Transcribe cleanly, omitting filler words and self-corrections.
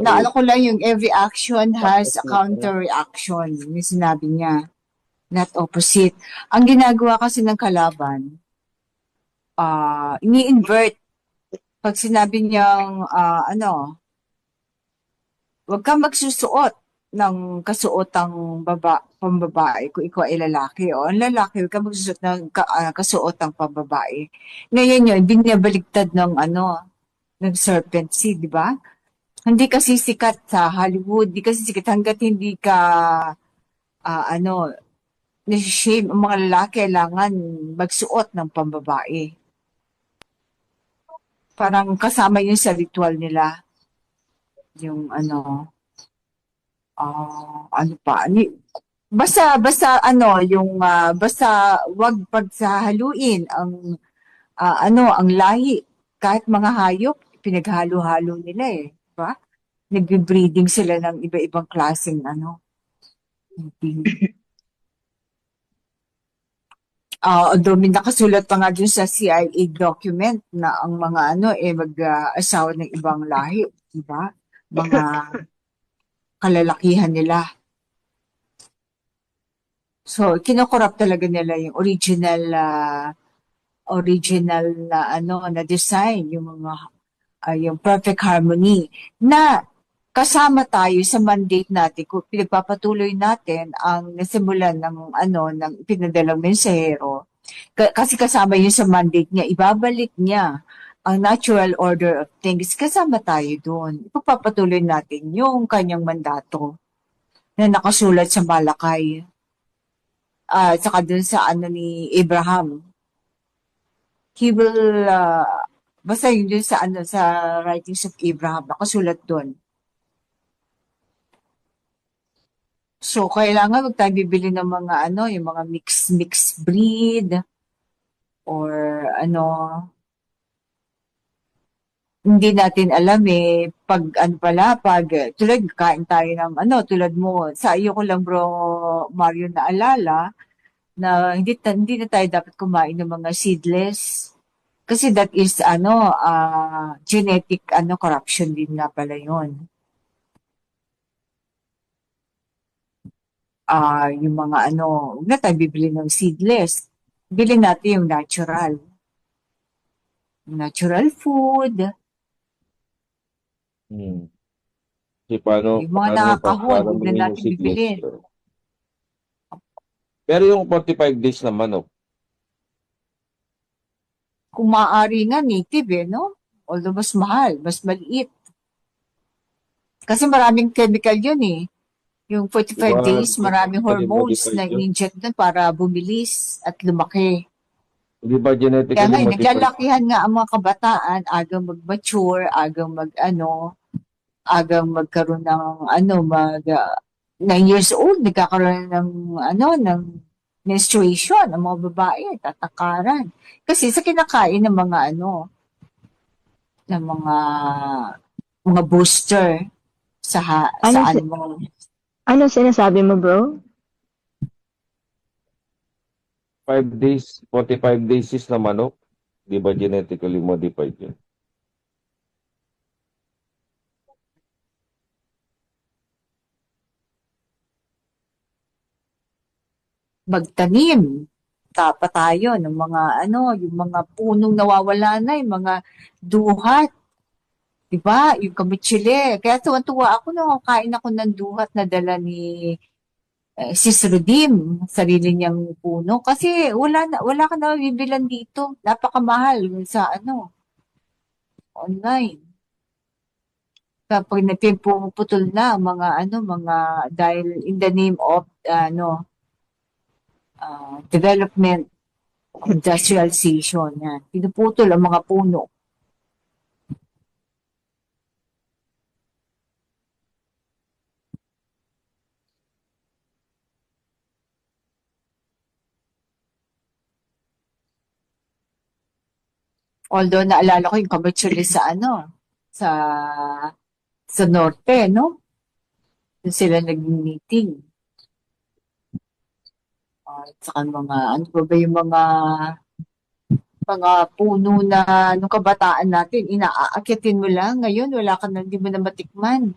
naano ko lang yung every action has a counter reaction. Yung sinabi niya, not opposite. Ang ginagawa kasi ng kalaban, ini-invert. Pag sinabi niyang, huwag kang magsusuot ng kasuotang pambabae kung ikaw ay lalaki. O ang lalaki, huwag kang magsusuot ng kasuotang pambabae. Ngayon yun, binabaligtad ng serpent seed, di ba? Hindi kasi sikat sa Hollywood, hindi kasi sikat hanggat hindi ka, nasi-shame ang mga lalaki, kailangan magsuot ng pambabae. Parang kasama yun sa ritual nila. Yung basta wag pagsahaluin ang ang lahi. Kahit mga hayop, pinaghalo-halo nila eh. Diba? Nagbe-breeding sila ng iba-ibang klaseng although may nakasulat pa nga dun sa CIA document na ang mga mag-asawa ng ibang lahi, diba? Mga kalalakihan nila. So, kinokorrupt talaga nila yung original na design, yung mga yung perfect harmony na kasama tayo sa mandate natin kung pinagpapatuloy natin ang nasimulan ng pinadalang mensahero. Kasi kasama yun sa mandate niya, ibabalik niya ang natural order of things, kasama tayo doon. Ipagpapatuloy natin yung kanyang mandato na nakasulat sa Malakay. Saka dun sa ni Abraham. He will, basta yun dun sa writings of Abraham, nakasulat doon. So, kailangan wag tayo bibili ng mga yung mga mixed breed or hindi natin alam pag tulad kain tayo ng tulad mo, sa iyo ko lang bro Mario naalala na hindi na tayo dapat kumain ng mga seedless kasi that is genetic corruption din nga pala yun. Yung mga huwag na tayo bibili ng seedless. Bili natin yung natural food. Kasi paano, Yung mga nakakahon, huwag na natin bibilin. Pero yung 45 days na manok, kung maaari nga native no? Although mas mahal, mas maliit. Kasi maraming chemical yun Yung 45 days, maraming hormones na in-inject doon para bumilis at lumaki. Hindi ba genetically Kaya nga, naglalakihan nga ang mga kabataan, agang mag-mature, agang agang magkaroon ng 9 years old, nagkakaroon ng menstruation, ang mga babae, tatakaran. Kasi sa kinakain ng mga ng mga booster sa Ano sinasabi mo, bro? 5 days, 45 days is na manok. Di ba genetically modified yun? Magtanim. Tapa tayo ng mga yung mga punong nawawala na, yung mga duhat. Diba? Yung kamitsile. Kaya tuwan-tuwa ako nung kain ako ng duhat na dala ni Sis Rudim, sarili niyang puno. Kasi wala ka na bibilan dito. Napakamahal sa online. Kapag pumuputol na mga dahil in the name of development, industrialization, yan. Pinuputol ang mga puno. Although naalala ko yung kamitsuli sa sa norte, no? Doon sila nag-meeting. At saka ano ba yung mga puno na nung kabataan natin, inaakyatin mo lang. Ngayon, hindi mo na matikman.